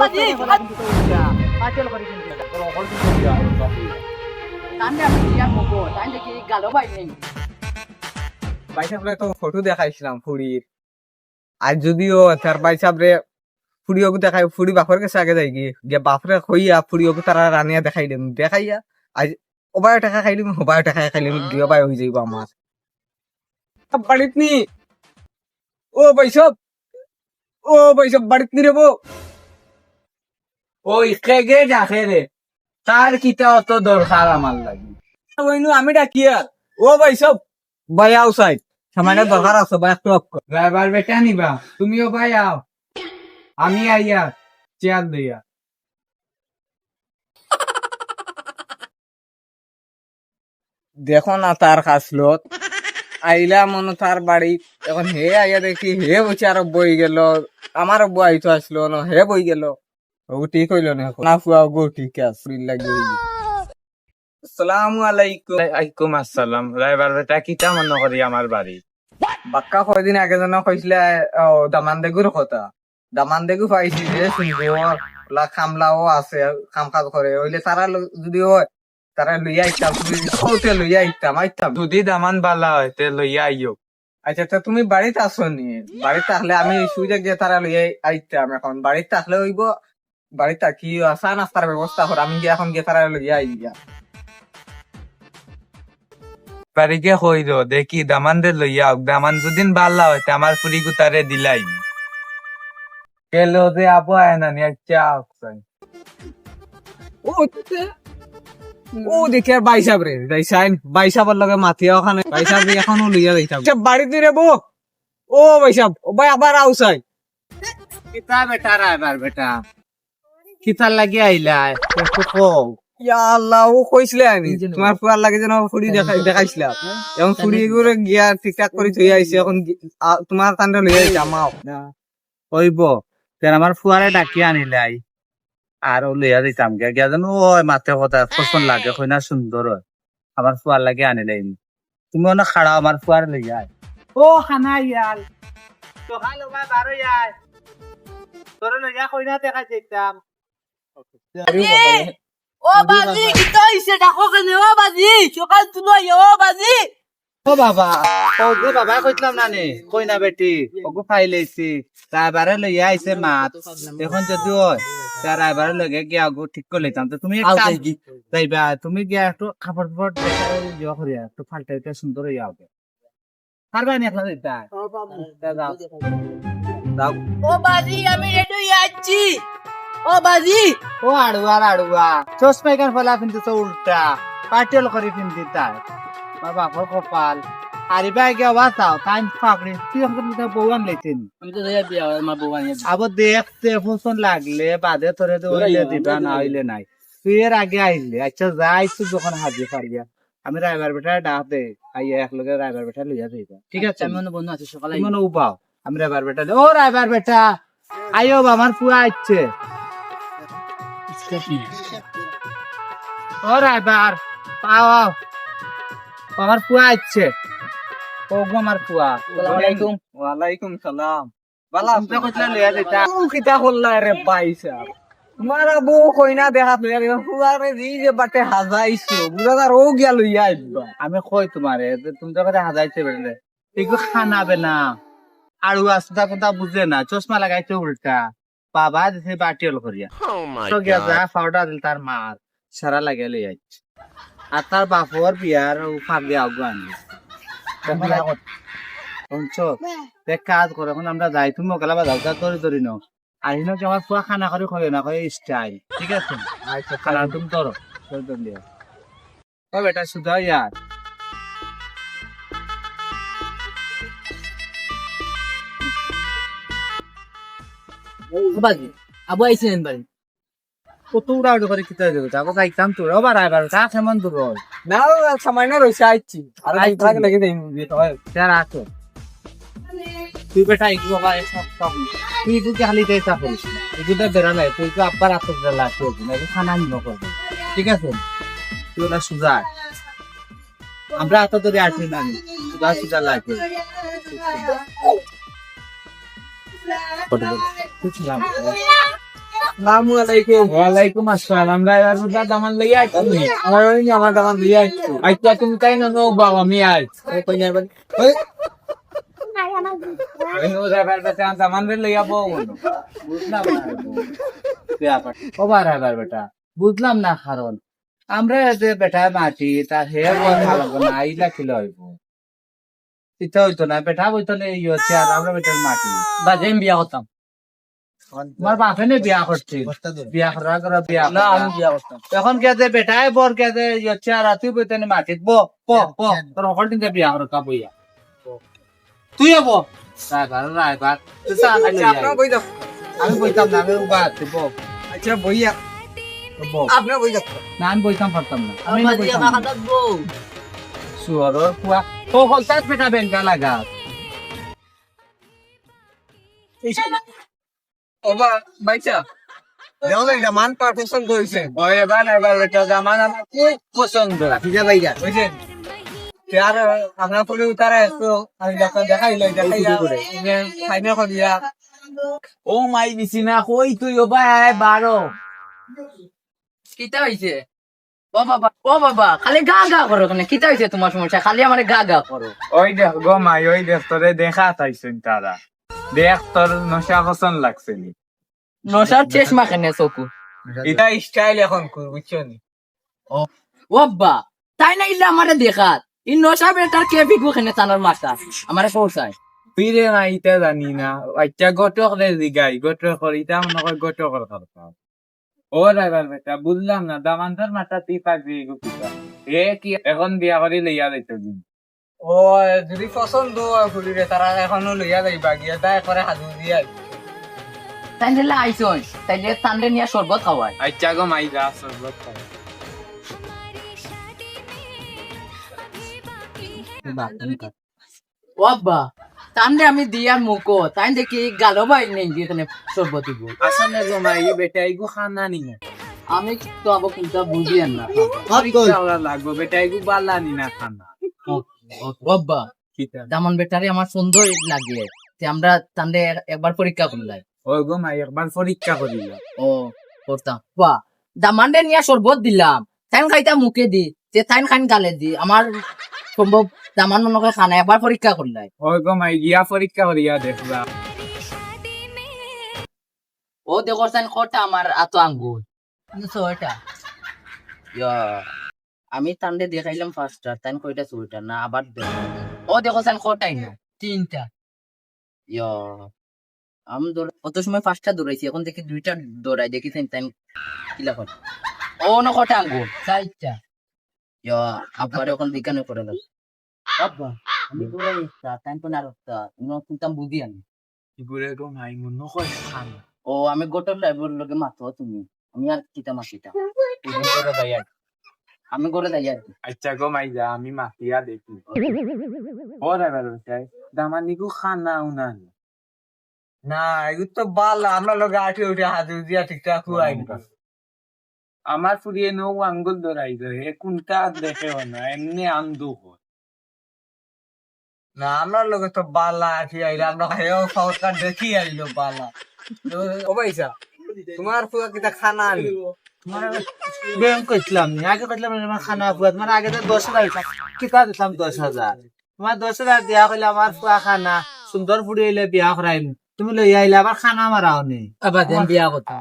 বাজি পাটিল করে কিন্তু তোর অকল দিতে দিয়া তান্ডে আমি দিয়া মগো তান্ডে কি গালো বাই নেই ভাইসাব তো ফটো দেখাইছিলাম ফুড়ির আজ যদিও তার ভাইসাব রে ফুড়িওকে দেখাই ফুড়ি বাপের কাছে আগে যাই গিয়ে বাপরে খইয়া ফুড়িওকে তারা রানিয়া দেখাই দিম দেখাইয়া আজ ওবায় টাকা খাইলিম হোবায় টাকা খাইলিম দুই বাই হয়ে যাইব আমার বাড়িত নি ও ভাইসব বাড়িত নি রেবো ওই কেগে ডাকে রে তার কিটা অত দরকার আমার লাগি ওইনু আমি ডাকি আর ও ভাইসব ভাই আউসাইড সামান্য দরকার আছে ভাই একটু অফ কর ড্রাইভার বেটা নিবা তুমিও ভাই আও আমি আইয়া চেয়ার দিয়া দেখো না তার কাছলত আইলা মনে তার বাড়ি এখন হে আইয়া দেখি হে বসে আর বই গেল আমার বই তো আসলো না হে বই গেল ও ঠিক হইল না না ফুয়া গো ঠিক আছে লাগি আসসালামু আলাইকুম আলাইকুম আসসালাম ড্রাইভার বেটা কিটা মনে করি আমার বাড়ি বাক্কা কয়দিন আগে যেন কইছিলে দামান দেগুর কথা দামান দেগু পাইছি যে সুন্দর ওলা খামলাও আছে কাম কাজ করে হইলে তারা যদি হয় তারা লইয়া আইতাম তুমি সৌতে লইয়া আইতাম যদি দামান বালা হয় তে লইয়া আইও আচ্ছা তা তুমি বাড়িতে আসো নি বাড়িতে আসলে আমি সুযোগ দিয়ে তারা লইয়া আইতাম এখন বাড়িতে আসলে হইব বাড়িতে কি আসা নাস্তার ব্যবস্থা করে আমি গিয়ে এখন গিয়ে তারা লইয়া আই গিয়া বাড়িকে কইর দেখি দামান দে লইয়া হোক দামান যদিন বালা হয় তে আমার ফুরি গুতারে দিলাই কেলো যে আবু আয় না নিয়ে চা ও দেখি আর বাইসাব রে বাইসাবার লগে মাথিয়া ওখানে বাইসাব এখনো লইয়া যাইতাম বাড়িতে রে বো ও বাইসাব ও ভাই আবার আউসাই কিতা বেটা রাইবার বেটা কিতার লাগি আইলা একটু কও ইয়া আল্লাহ ও কইছিলে আমি তোমার ফুয়ার লাগে যেন ফুড়ি দেখাইছিলাম এখন ফুড়ি করে গিয়া ঠিকঠাক করে থই আইছে এখন তোমার কান্দে লইয়া যাইতাম মাও কইব তেন আমার ফুয়ারে ডাকি আনিলাই আর ও লইয়া দিতাম গিয়া জানো ওই মাতে কথা পছন্দ লাগে কইনা সুন্দর হয় আমার ফুয়ার লাগে আনিলাই তুমি অনেক খাড়া আমার ফুয়ার লইয়া ও খানা ইয়াল সকাল ওবার বারো ইয়াল তোর লইয়া কইনা দেখা যেতাম ও বাজি কি তো ইসে ডাকো কেনে ও বাজি সকাল তুলো ও বাজি ও বাবা ও গো বাবা কইতাম না নে কইনা বেটি ওগো ফাইলেছি তারবারে লইয়া আইছে মাত এখন যদি হয় তার এবারে লগে গিয়া গো ঠিক করে লইতাম তো তুমি একটা যাইবা তুমি গিয়া একটু খাবার পর যাওয়া করিয়া একটু ফালটাইতে সুন্দর হইয়া হবে পারবা নি এখন দিতা দাও ও বাজি আমি রেডি আছি ও বাজি ও আড়ুয়া চশমা কেন ফলা কিন্তু তো উল্টা পাটিল করে কিন্তু তাই বাবা কপাল আরে ভাই গিয়া বাঁচাও টাইম ফাকড়ি তুই আমাকে তো বউয়ান লইতেন আমি তো যাই বিয়া আমার বউ আনি আবার দেখতে পছন্দ লাগলে বাদে তোরে তো হইলে দিবা না হইলে নাই তুই এর আগে আইলে আচ্ছা যাই তুই যখন হাজির পারিয়া আমি রাইবার বেটা ডাক দে আইয়া এক লগে রাইবার বেটা লইয়া যাইবা ঠিক আছে আমি মনে বন্ধু আছে সকালে মনে উপাও আমি রাইবার বেটা ও রাইবার বেটা আইও আমার পুয়া আইছে ও রাইবার পাও আমার পুয়া আইছে ও গো আমার পুয়া আসসালামু আলাইকুম ওয়ালাইকুম সালাম বালা তুমি কইলা লইয়া যাইতা কিতা করলা রে বাইসা তোমার বউ কইনা দেখা লইয়া গেল ফুয়ারে যে বাটে হাজাইছো বুঝা ও গিয়া লইয়া আইবা আমি কই তোমারে তুমি তো কথা হাজাইতে বেরলে এগুলো খানাবে না আড়ু আসতা কথা বুঝে না চশমা লাগাইতে উল্টা বাবা দিছে বাটিল করিয়া তো গিয়া যা ফাউডা দিল তার মার সারা লাগে লই আইছে আর তার বাপর বিয়ার ফাঁক দিয়ে আগুয়ান শুনছো দেখ কাজ করে এখন আমরা যাই তুমি মোকালা বা যাও ধরে ধরি নাও আহিনো কি আমার পুয়া খানা করে খয় না কয় স্টাইল ঠিক আছে আচ্ছা খানা তুমি ধরো ধরে লিয়া ও বেটা সুধা ইয়ার ও বাজি আবু আইছেন বাড়ি কত উড়াউড়ি করে কিতা দেবো তাকে যাইতাম তোর আবার আইবার তা কেমন দূর হয় না সামান্য রইছে আইছি আর আইতাকে লাগি দেই তার আছো তুই বেটা একটু বাবা সব সব তুই তুই খালি দেই তা করিস এগুলো বেরা নাই তুই তো আব্বার আতর বেলা করবি না খানা নিও করবি ঠিক আছে তুই ওটা সুজা আমরা এত ধরে আসি না সুজা সুজা লাগবে তুই ছিলাম আসসালামু আলাইকুম। ওয়ালাইকুম আসসালাম। আমরা এবার বুঝা দামান লইয়া আইছি। আমার দামান দিয়ে আসছো। আইতা তুমি কাই না নো বাবা আমি আই। কই যাবেন? ওই ওই নো যাবার বেটা দামান লইয়া বউ। বুঝলাম না। ব্যাপার। ওবার আবার বেটা। বুঝলাম না কারণ আমরা যে বেটা মাটি তা হে কথা লাগবে না আইলা কিলো হইব। ইতা হইতো না বেটা হইতো না এই হচ্ছে আর আমরা বেটার মাটি। বাজে আমি বিয়া করতাম তোমার বাপে নে বিয়া করছে। বিয়া করা বিয়া না আমি বিয়া করতাম এখন কে যে বেটায় বর কে যে হচ্ছে আর তুই বইতে মাটিত তোর অকল দিন বিয়া করা কা বইয়া তুই হব রাইবার আপনার বই যাও। আমি বইতাম না আমি বাদ দিব আচ্ছা বইয়া আপনার বই যাও। না আমি বইতাম পারতাম না আমি বাজি আমার খাতাত বউ সুয়ারর কুয়া তো হলতাস বেটা বেঙ্গা লাগা ওবা বাইচা দেখো এটা মান পার পছন্দ হইছে। ওই এবার বেটা জামান আমার খুব পছন্দ ঠিক আছে ভাইয়া বুঝছেন আর আপনার পরে উতারে তো আমি দেখাইলো করে ফাইনাল করিয়া ও মাই বিছিনা কই তুই ও ভাই 12 কিতা হইছে ও বাবা খালি গা গা করো কেন কিতা হইছে তোমার সমস্যা খালি আমারে গা গা করো ওই দেখ গো মাই ওই দেখ তোরে দেখা তাইছেন তারা দেখ তোর নশা পছন্দ লাগছে নি নশার চেষ্মা কেন চকু এটা স্টাইল এখন কর বুঝছেন ও বাবা তাই না ইল্লা আমারে দেখাত ই নশা বেটার কে বিকু কেন তানার মাথা আমারে পৌঁছায় ফিরে না ইটা জানি না আচ্ছা গটক রে দিগাই গটক করিতা মনে কর গটক করতাম ও ড্রাইভার বেটা বুঝলাম না দামান্তর মাথা তুই পাবি গুপিতা এ কি এখন বিয়া করে লইয়া যাইতো দিন ও যদি পছন্দ হয় ফুলিরে তারা এখনো লইয়া যাইবা গিয়া তাই করে হাজু দিয়া তাইলে আইছন তাইলে তান্ডে নিয়া শরবত খাওয়াই আচ্ছা গো মাই যা সরবত খাও বাবা তান্ডে আমি দিয়ার মুখো তাই দেখি গালো বাই নেই এখানে শরবত দিব আসলে গো মাই বেটা ইগু খানা নি না আমি তো আবার কোনটা বুঝি না ওরা লাগবো বেটা ইগু বালা নি না খানা বাবা কিতা দামন বেটারে আমার সুন্দর লাগে যে আমরা তান্ডে একবার পরীক্ষা করলাই ওই গো মাই একবার পরীক্ষা করিল ও করতাম বাহ দামান্ডে নিয়া শরবত দিলাম তাইন খাইতা মুখে দি যে তাইন খান গালে দি আমার সম্ভব দামান মনে করে খানা একবার পরীক্ষা করলাই ওই গো মাই গিয়া পরীক্ষা করিয়া দেখবা ও দেখো তাইন কটা আমার আতো আঙ্গুল ছয়টা আমি তান্ডে দেখাইলাম ফার্স্টটা তাইন কয়টা ছয়টা না আবার ও দেখো তাইন কটাই না তিনটা আমি অত সময় পাঁচটা দৌড়াইছি এখন দেখি দুইটা দৌড়াই দেখি তাইন কিলা করে ও না কটা আঙ্গুল চারটা আবার এখন বিজ্ঞানে করে গেল আব্বা আমি দৌড়াই তাইন কোন আর একটা বুঝি আমি ইগুরে গো মাই মনে হয় খানা ও আমি গোটর লাইব্রের লগে মাতো তুমি আমি আর কিতা মাসিটা আমি করে দেই আর কি আচ্ছা গো মাই যা আমি মাফিয়া দেখি ও ড্রাইভার বেটা দামানিগু খানা উনা না এগুলো তো বালা আমরা লোক আঠে উঠে হাজু দিয়া ঠিকঠাক খুয়াই আমার ফুরিয়ে নো আঙ্গুল ধরাই হে কোনটা দেখে না এমনি আন্দু হয় না আমরা লোক তো বালা আঠি আইলে আমরা হেও সরকার দেখি আইলো বালা ও ভাইসা তোমার পুরা কিটা খানা আনি ব্যায়াম করছিলাম আগে করলাম আমার খানা ফুয়া তোমার আগে তো 10,000 কিতা দিতাম 10,000 তোমার 10,000 দেয়া কইলে আমার ফুয়া খানা সুন্দর ফুড়ি হইলে বিয়া করাইম তুমি লই আইলে আবার খানা মারাও নি আবার দেন বিয়া করতাম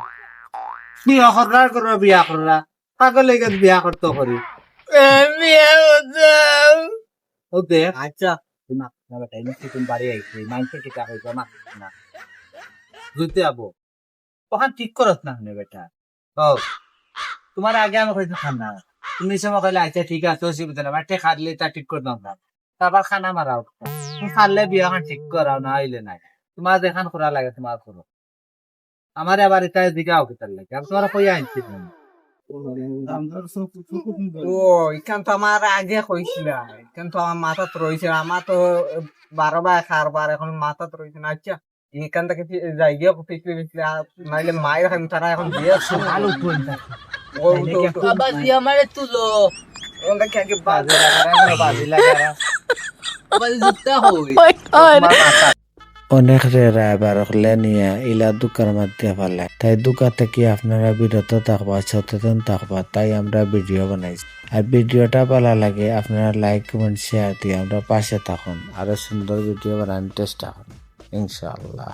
বিয়া করার করবা বিয়া করা পাগল লেগে বিয়া করতে করি বিয়া করতাম ও দেখ আচ্ছা তোমার না বেটা ইনি তুমি বাড়ি আইছি মাইন্ডে কি কা হইতো না না বুঝতে আবো ওখান ঠিক করত না নে বেটা ও তোমার আগে আমি কইতে খানা তুমি সময় কইলে আচ্ছা ঠিক আছে অসুবিধা না বাটে খাদলে তা ঠিক করে দাও না তারপর খানা মারাও তুমি খালে বিয়া খান ঠিক করাও না আইলে নাই তোমার দেখান করা লাগে তোমার করো আমার আবার এটা দিগাও কি তার লাগে আমি তোমার কই আনছি ও এখান তো আমার আগে কইছিল এখান তো আমার মাথা রয়েছে আমার তো 12 বার খারবার এখন মাথা রয়েছে না আচ্ছা এখান থেকে যাই গিয়ে পিছলে পিছলে নাইলে মায়ের এখন তারা এখন বিয়ে আলু কোন বাবা দিয়া আমারে তুলো ওটা কি আগে বাজে লাগা বাজে লাগা আবার জুতা হই অনেক রেরা এবার হলে নিয়ে ইলা দোকান মধ্যে ফেলে তাই দোকান থেকে আপনারা বিরত থাকবা সচেতন থাকবা তাই আমরা ভিডিও বানাইছি আর ভিডিওটা ভালো লাগে আপনারা লাইক কমেন্ট শেয়ার দিয়ে আমরা পাশে থাকুন আরো সুন্দর ভিডিও বানানোর চেষ্টা করুন ইনশাআল্লাহ।